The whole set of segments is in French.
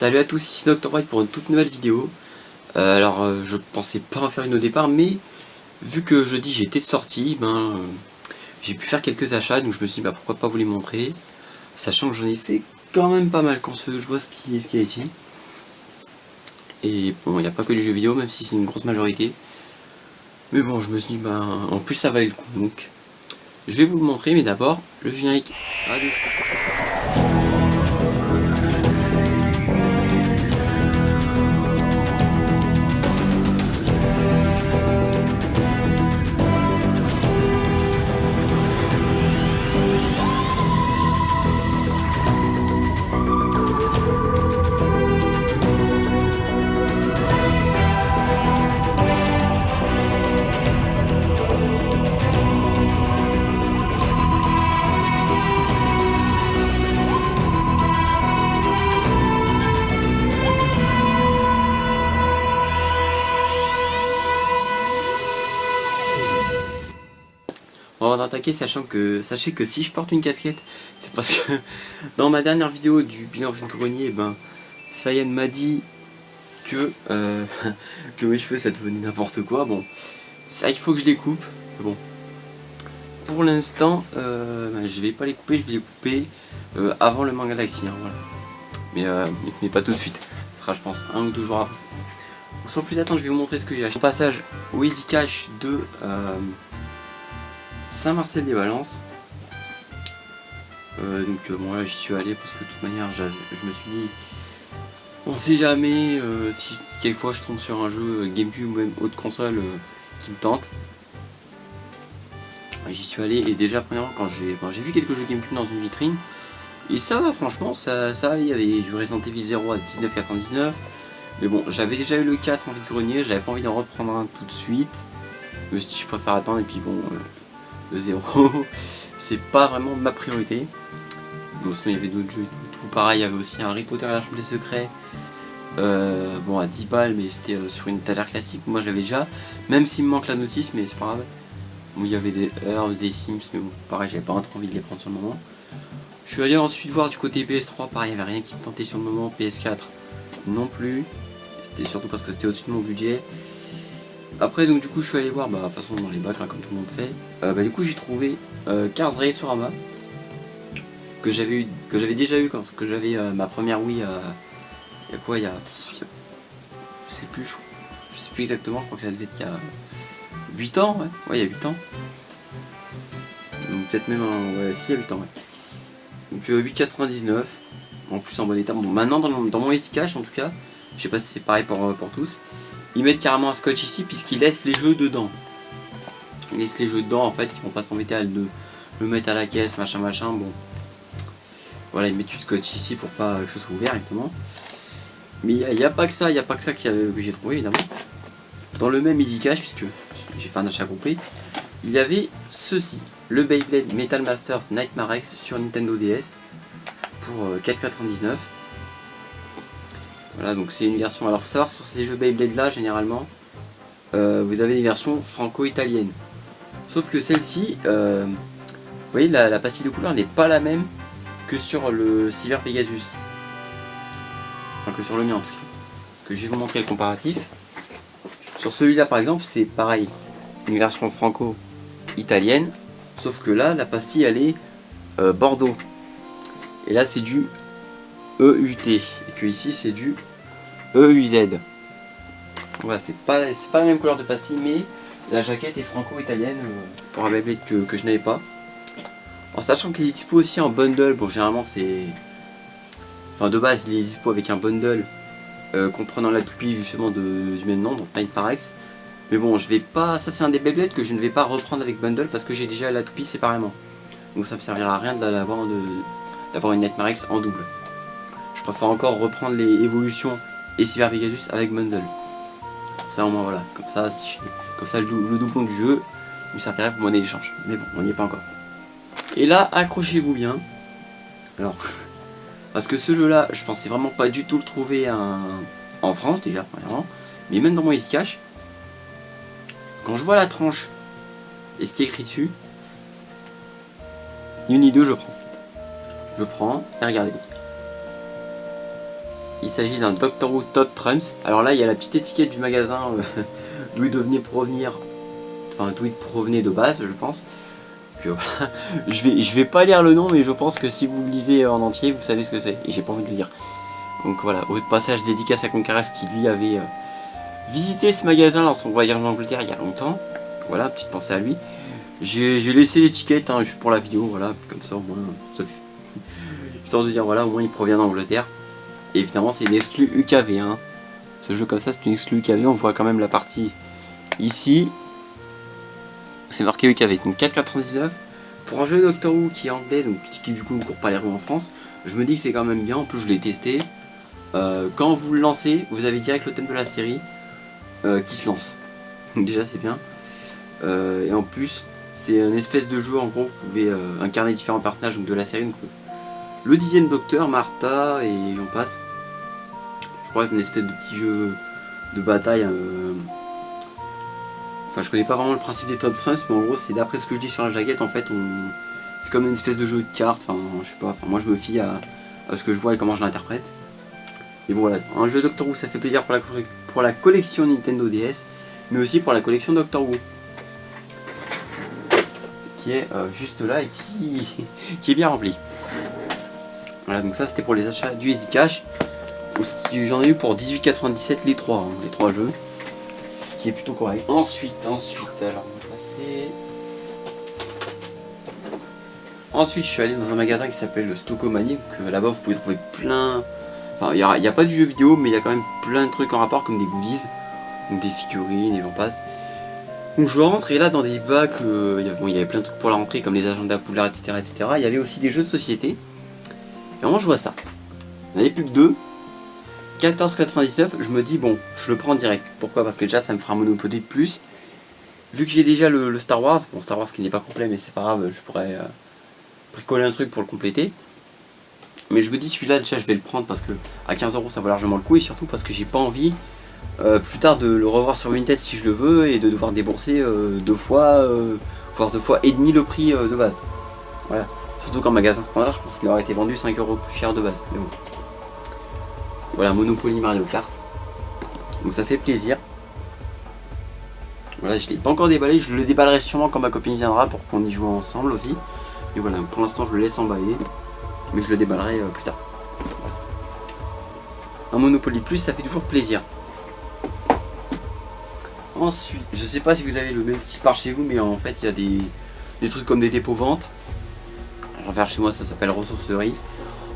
Salut à tous, ici Dr White pour une toute nouvelle vidéo. Je pensais pas en faire une au départ, mais vu que jeudi j'étais sorti, j'ai pu faire quelques achats, donc je me suis dit pourquoi pas vous les montrer, sachant que j'en ai fait quand même pas mal quand je vois ce qu'il y a ici. Et bon, il n'y a pas que les jeux vidéo, même si c'est une grosse majorité. Mais bon, je me suis dit en plus ça valait le coup, donc je vais vous le montrer, mais d'abord le générique. Allez. On va attaquer sachant que sachez que si je porte une casquette, c'est parce que dans ma dernière vidéo du bilan vide-grenier, Sayan m'a dit que, que mes cheveux ça devenait n'importe quoi. Bon, c'est vrai qu'il faut que je les coupe. Bon, pour l'instant, je vais pas les couper, je vais les couper avant le manga Galaxy, hein, voilà. Mais pas tout de suite. Ce sera, je pense, 1 ou 2 jours avant. Sans plus attendre, je vais vous montrer ce que j'ai acheté. Au passage au Easy Cash de Saint-Marcel-des-Valences. Bon là j'y suis allé parce que de toute manière je me suis dit on sait jamais si quelquefois je tombe sur un jeu GameCube ou même autre console qui me tente. J'y suis allé et déjà premièrement quand j'ai vu quelques jeux GameCube dans une vitrine et ça va franchement ça allait, il y avait du Resident Evil 0 à 19,99, mais bon j'avais déjà eu le 4 en vide-grenier, j'avais pas envie d'en reprendre un tout de suite, je me suis dit je préfère attendre et puis bon le 0 c'est pas vraiment ma priorité. Bon, sinon il y avait d'autres jeux tout pareil, il y avait aussi un Harry Potter et la Chambre des Secrets bon à 10 balles, mais c'était sur une étagère classique, moi j'avais déjà, même s'il me manque la notice, mais c'est pas grave. Bon, il y avait des Earth, des Sims, mais bon pareil j'avais pas trop envie de les prendre sur le moment. Je suis allé ensuite voir du côté PS3, pareil il n'y avait rien qui me tentait sur le moment, PS4 non plus, c'était surtout parce que c'était au-dessus de mon budget. Après donc du coup je suis allé voir, de toute façon dans les bacs hein, comme tout le monde fait, du coup j'ai trouvé Cars Racerama que j'avais déjà eu quand j'avais ma première Wii il y a quoi, je sais plus, je sais plus exactement, je crois que ça devait être il y a 8 ans, ouais il y a 8 ans. Peut-être même si il y a 8 ans, ouais. Donc 8,99, en plus en bon état. Bon maintenant dans mon Easy Cash en tout cas, je sais pas si c'est pareil pour tous, ils mettent carrément un scotch ici puisqu'ils laissent les jeux dedans. Ils laissent les jeux dedans en fait, ils vont pas s'embêter à le mettre à la caisse, machin, bon. Voilà, ils mettent du scotch ici pour pas que ce soit ouvert directement. Mais il n'y a pas que ça, que j'ai trouvé évidemment. Dans le même Easy Cash, puisque j'ai fait un achat complet, il y avait ceci, le Beyblade Metal Masters Nightmare X sur Nintendo DS pour 4,99. Voilà, donc c'est une version. Alors faut savoir sur ces jeux Beyblade là, généralement, vous avez des versions franco-italiennes. Sauf que celle-ci, vous voyez, la pastille de couleur n'est pas la même que sur le Silver Pegasus. Enfin que sur le mien en tout cas. Que je vais vous montrer le comparatif. Sur celui-là par exemple c'est pareil. Une version franco-italienne. Sauf que là la pastille elle est Bordeaux. Et là c'est du EUT. Et que ici c'est du EUZ. Voilà, c'est pas la même couleur de pastille, mais la jaquette est franco-italienne pour un Beyblade que je n'avais pas. En sachant qu'il est dispo aussi en bundle, bon généralement c'est... Enfin de base il est dispo avec un bundle comprenant la toupie justement du même nom, donc Nightmare X. Mais bon je vais pas... Ça c'est un des Beyblades que je ne vais pas reprendre avec bundle parce que j'ai déjà la toupie séparément. Donc ça me servira à rien d'avoir une Nightmare X en double. Je préfère encore reprendre les évolutions et Silver Pegasus avec bundle. Comme ça au moins voilà, comme ça le doublon du jeu me servirait pour monnaie d'échange. Mais bon on n'y est pas encore. Et là, accrochez-vous bien. Alors, parce que ce jeu-là, je pensais vraiment pas du tout le trouver en France déjà, premièrement. Mais même dans mon Easy Cash, quand je vois la tranche et ce qui est écrit dessus, ni une ni deux, je prends. Je prends et regardez. il s'agit d'un Doctor Who Todd Trumps. Alors là, il y a la petite étiquette du magasin d'où il devenait provenir, enfin d'où il provenait de base, je pense. Que, voilà. je vais pas lire le nom, mais je pense que si vous le lisez en entier, vous savez ce que c'est. Et j'ai pas envie de le dire. Donc voilà, au passage, dédicace à Concarès qui lui avait visité ce magasin lors de son voyage en Angleterre il y a longtemps. Voilà, petite pensée à lui. J'ai laissé l'étiquette hein, juste pour la vidéo, voilà, comme ça au moins, ça fait... histoire de dire voilà, au moins il provient d'Angleterre. Et évidemment c'est une exclu UKV, hein. Ce jeu comme ça c'est une exclu UKV, on voit quand même la partie ici. C'est marqué UKV, donc 4,99. Pour un jeu Doctor Who qui est anglais, donc qui du coup ne court pas les rues en France, je me dis que c'est quand même bien, en plus je l'ai testé. Quand vous le lancez, vous avez direct le thème de la série qui se lance. Donc déjà c'est bien. Et en plus, c'est une espèce de jeu, en gros, vous pouvez incarner différents personnages donc de la série. Donc, le 10e Docteur, Martha et j'en passe. Je crois que c'est une espèce de petit jeu de bataille. Enfin, je connais pas vraiment le principe des Top Trunks, mais en gros, c'est d'après ce que je dis sur la jaquette, en fait, c'est comme une espèce de jeu de cartes. Enfin, je sais pas, enfin, moi je me fie à ce que je vois et comment je l'interprète. Et bon, voilà, un jeu Doctor Who, ça fait plaisir pour la collection Nintendo DS, mais aussi pour la collection Doctor Who. Qui est juste là et qui est bien rempli. Voilà, donc ça c'était pour les achats du Easy Cash. J'en ai eu pour 18,97 les 3 jeux. Ce qui est plutôt correct. Ensuite, alors on va passer. Ensuite, je suis allé dans un magasin qui s'appelle le Stockomanie. Donc là-bas, vous pouvez trouver plein. Enfin, il n'y a pas de jeux vidéo, mais il y a quand même plein de trucs en rapport comme des goodies, donc des figurines et j'en passe. Donc je rentre et là dans des bacs, il y avait plein de trucs pour la rentrée comme les agendas Poudlard, etc., etc. Il y avait aussi des jeux de société. Et vraiment je vois ça. Il n'y en avait plus que 2. 14,99, je me dis bon, je le prends direct. Pourquoi? Parce que déjà ça me fera un Monopoly de plus. Vu que j'ai déjà le Star Wars, bon Star Wars qui n'est pas complet mais c'est pas grave, je pourrais bricoler un truc pour le compléter. Mais je me dis celui-là déjà je vais le prendre parce que à 15€ ça vaut largement le coup et surtout parce que j'ai pas envie plus tard de le revoir sur Vinted si je le veux et de devoir débourser 2 fois, voire 2 fois et demi le prix de base. Voilà. Surtout qu'en magasin standard, je pense qu'il aurait été vendu 5€ plus cher de base. Mais bon. Voilà, Monopoly Mario Kart. Donc ça fait plaisir. Voilà, je l'ai pas encore déballé, je le déballerai sûrement quand ma copine viendra pour qu'on y joue ensemble aussi. Et voilà, pour l'instant je le laisse emballer, mais je le déballerai plus tard. Un Monopoly Plus, ça fait toujours plaisir. Ensuite, je sais pas si vous avez le même style par chez vous, mais en fait il y a des trucs comme des dépôts ventes. Alors vers chez moi ça s'appelle ressourcerie.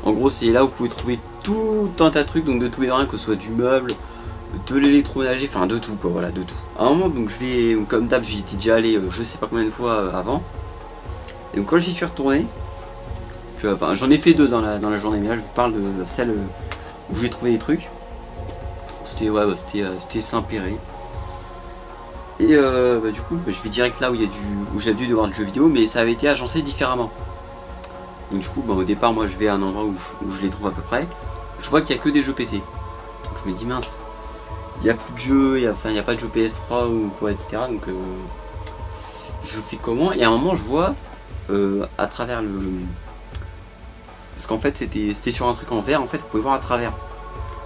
En gros c'est là où vous pouvez trouver tout un tas de trucs, donc de tout et de rien, que ce soit du meuble, de l'électroménager, enfin de tout quoi, voilà, de tout. À un moment donc je vais, comme d'hab j'y étais déjà allé je sais pas combien de fois avant. Et donc quand j'y suis retourné, enfin j'en ai fait 2 dans la journée, mais là je vous parle de celle où j'ai trouvé des trucs. C'était ouais, c'était Saint-Péray. Et du coup je vais direct là où j'ai dû devoir du jeu vidéo, mais ça avait été agencé différemment. Donc du coup au départ moi je vais à un endroit où je les trouve à peu près. Je vois qu'il n'y a que des jeux PC. Donc je me dis mince, il n'y a plus de jeux, il n'y a pas de jeu PS3 ou quoi, etc. Donc je fais comment? Et à un moment je vois à travers le... Parce qu'en fait c'était sur un truc en verre, en fait vous pouvez voir à travers.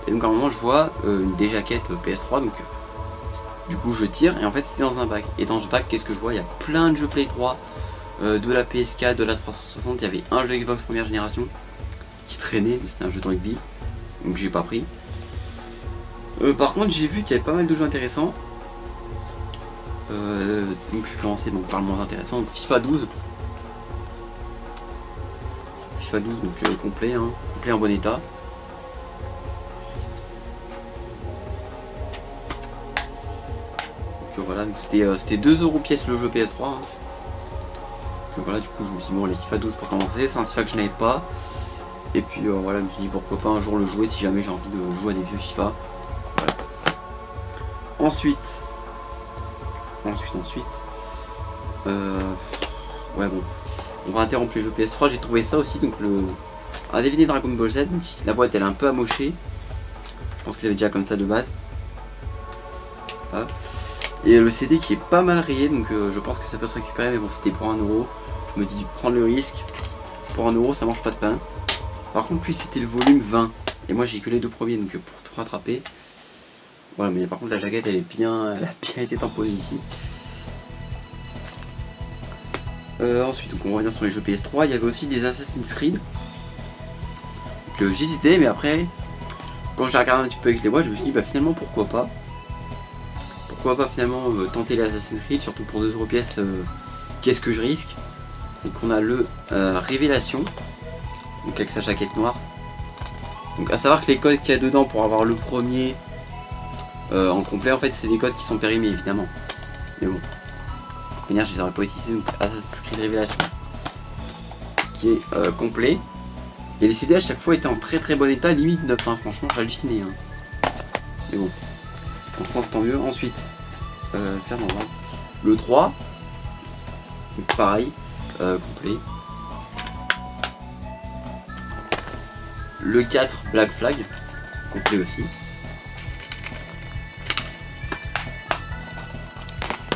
Et donc à un moment je vois des jaquettes PS3, donc du coup je tire et en fait c'était dans un bac. Et dans ce bac qu'est-ce que je vois? Il y a plein de jeux Play 3, de la PS4, de la 360, il y avait un jeu Xbox première génération qui traînait, mais c'était un jeu de rugby, donc j'ai pas pris. Par contre j'ai vu qu'il y avait pas mal de jeux intéressants. Donc je vais commencer par le moins intéressant, donc FIFA 12. FIFA 12 donc complet, hein, complet en bon état. Donc voilà, c'était 2€ pièce le jeu PS3. Hein. Donc voilà, du coup je me suis dit bon les FIFA 12 pour commencer, c'est un FIFA que je n'avais pas. Et puis voilà, je me suis dit pourquoi pas un jour le jouer si jamais j'ai envie de jouer à des vieux FIFA. Voilà. Ensuite. Ouais bon. On va interrompre les jeux PS3, j'ai trouvé ça aussi, donc un DVD Dragon Ball Z, donc la boîte elle est un peu amochée. Je pense qu'il avait déjà comme ça de base. Voilà. Et le CD qui est pas mal rayé, donc je pense que ça peut se récupérer, mais bon c'était pour 1€. Je me dis prendre le risque. Pour 1€ ça mange pas de pain. Par contre lui c'était le volume 20. Et moi j'ai que les deux premiers, donc pour tout rattraper. Voilà, mais par contre la jaquette elle a bien été tamponnée ici. Ensuite, donc on revient sur les jeux PS3. Il y avait aussi des Assassin's Creed. Donc j'hésitais, mais après, quand j'ai regardé un petit peu avec les boîtes, je me suis dit bah finalement pourquoi pas. Pourquoi pas finalement tenter les Assassin's Creed, surtout pour 2€ pièce, qu'est-ce que je risque. Donc on a le Révélation, donc avec sa jaquette noire. Donc à savoir que les codes qu'il y a dedans pour avoir le premier en complet, en fait c'est des codes qui sont périmés évidemment. Mais bon, pour venir je les aurais pas utilisés. Donc Assassin's Creed Révélation qui est complet. Et les CD à chaque fois étaient en très bon état, limite neuf, hein. Franchement j'ai halluciné. Hein. Mais bon, en ce sens tant mieux. Ensuite, faire dans le 3, donc pareil, complet. Le 4, Black Flag, complet aussi.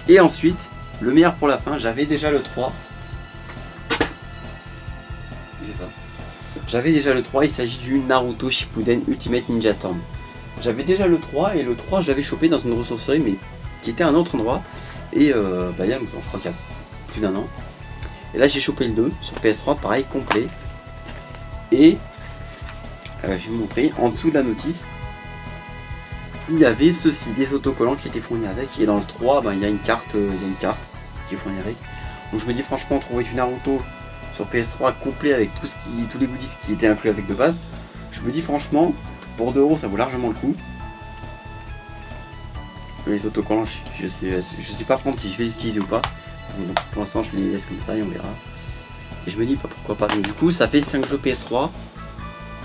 Et ensuite, le meilleur pour la fin, j'avais déjà le 3. C'est ça. J'avais déjà le 3, il s'agit du Naruto Shippuden Ultimate Ninja Storm. J'avais déjà le 3 et le 3 je l'avais chopé dans une ressourcerie mais qui était à un autre endroit. Et bah il y a longtemps, je crois qu'il y a plus d'un an. Et là j'ai chopé le 2 sur PS3, pareil, complet. Et je vais vous montrer, en dessous de la notice, il y avait ceci, des autocollants qui étaient fournis avec. Et dans le 3, bah, il y a une carte qui est fournie avec. Donc je me dis franchement, trouver du Naruto sur PS3 complet avec tous les goodies qui étaient inclus avec de base, je me dis franchement, pour 2€ ça vaut largement le coup. Les autocollants, je sais pas prendre si je vais les utiliser ou pas. Donc pour l'instant je les laisse comme ça et on verra. Et je me dis pas pourquoi pas. Donc du coup ça fait 5 jeux PS3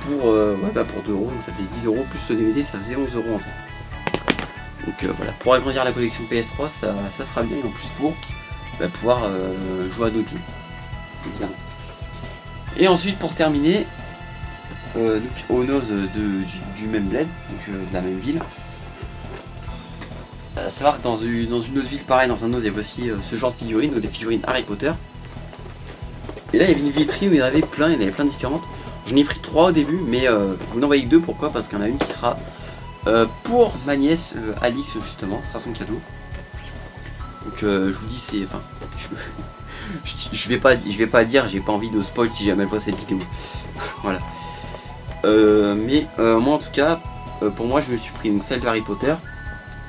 pour, ouais, bah pour 2€, donc ça fait 10€ plus le DVD, ça faisait 11€ en fait. Donc voilà, pour agrandir la collection PS3 ça sera bien, et en plus pour pouvoir jouer à d'autres jeux. Bien. Et ensuite pour terminer, donc au Nose du même bled, donc de la même ville. À savoir que dans une autre ville pareil, dans un Nose, il y avait aussi ce genre de figurines, donc des figurines Harry Potter. Et là il y avait une vitrine où il y en avait plein, différentes. J'en ai pris 3 au début, mais je vous en envoie que 2, pourquoi? Parce qu'il y en a une qui sera pour ma nièce Alix justement, ce sera son cadeau. Donc je vous dis c'est. Enfin. Je vais pas dire, j'ai pas envie de spoil si jamais elle voit cette vidéo. Voilà. Mais moi en tout cas, pour moi je me suis pris donc celle de Harry Potter.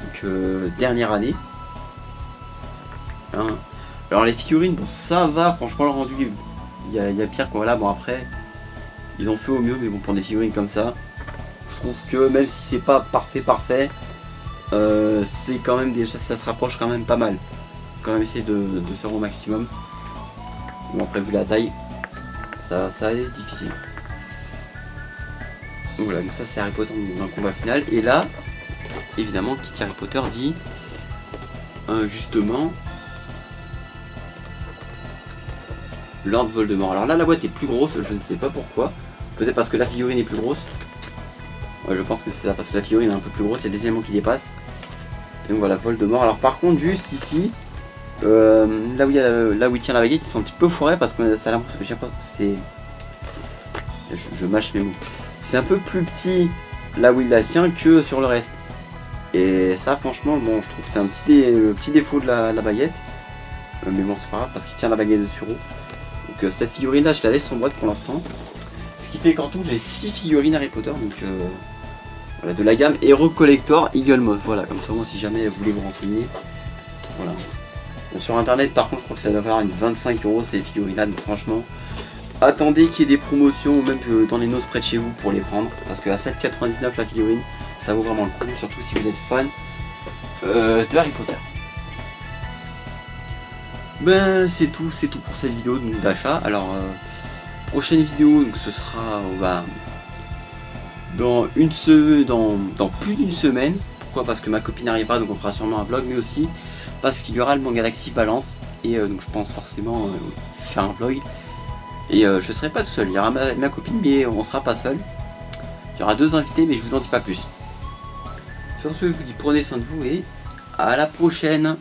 Donc dernière année. Hein. Alors les figurines, bon ça va, franchement le rendu, il y a pire quoi. Voilà, bon après, ils ont fait au mieux, mais bon pour des figurines comme ça, je trouve que même si c'est pas parfait, c'est quand même déjà, ça se rapproche quand même pas mal. Quand même essayer de faire au maximum. Bon après vu la taille, ça est difficile. Donc voilà, donc ça c'est Harry Potter dans le combat final. Et là, évidemment, qui dit Harry Potter dit justement Lord Voldemort. Alors là la boîte est plus grosse, je ne sais pas pourquoi. Peut-être parce que la figurine est plus grosse. Ouais, je pense que c'est ça, parce que la figurine est un peu plus grosse, il y a des éléments qui dépassent. Donc voilà, Voldemort. Alors par contre, juste ici, là où il tient la baguette, ils sont un petit peu fourrés parce que ça a l'impression que je sais pas, c'est. Je mâche mes mots. C'est un peu plus petit là où il la tient que sur le reste. Et ça, franchement, bon, je trouve que c'est le petit défaut de la baguette. Mais bon, c'est pas grave parce qu'il tient la baguette dessus haut. Donc cette figurine là, je la laisse en boîte pour l'instant. Ce qui fait qu'en tout, j'ai 6 figurines Harry Potter. Donc voilà, de la gamme Hero Collector Eagle Moss. Voilà, comme ça, moi, si jamais vous voulez vous renseigner. Voilà. Bon, sur internet, par contre, je crois que ça doit valoir une 25€ ces figurines là. Donc franchement, attendez qu'il y ait des promotions ou même que dans les Nose près de chez vous pour les prendre. Parce qu'à 7,99€ la figurine, ça vaut vraiment le coup. Surtout si vous êtes fan de Harry Potter. Ben c'est tout pour cette vidéo d'achat. Alors prochaine vidéo, donc ce sera dans plus d'une semaine. Pourquoi? Parce que ma copine n'arrive pas, donc on fera sûrement un vlog, mais aussi parce qu'il y aura le Manga Galaxy Valence et donc je pense forcément faire un vlog. Et je serai pas tout seul, il y aura ma copine, mais on sera pas seul. Il y aura 2 invités, mais je vous en dis pas plus. Sur ce, je vous dis prenez soin de vous et à la prochaine.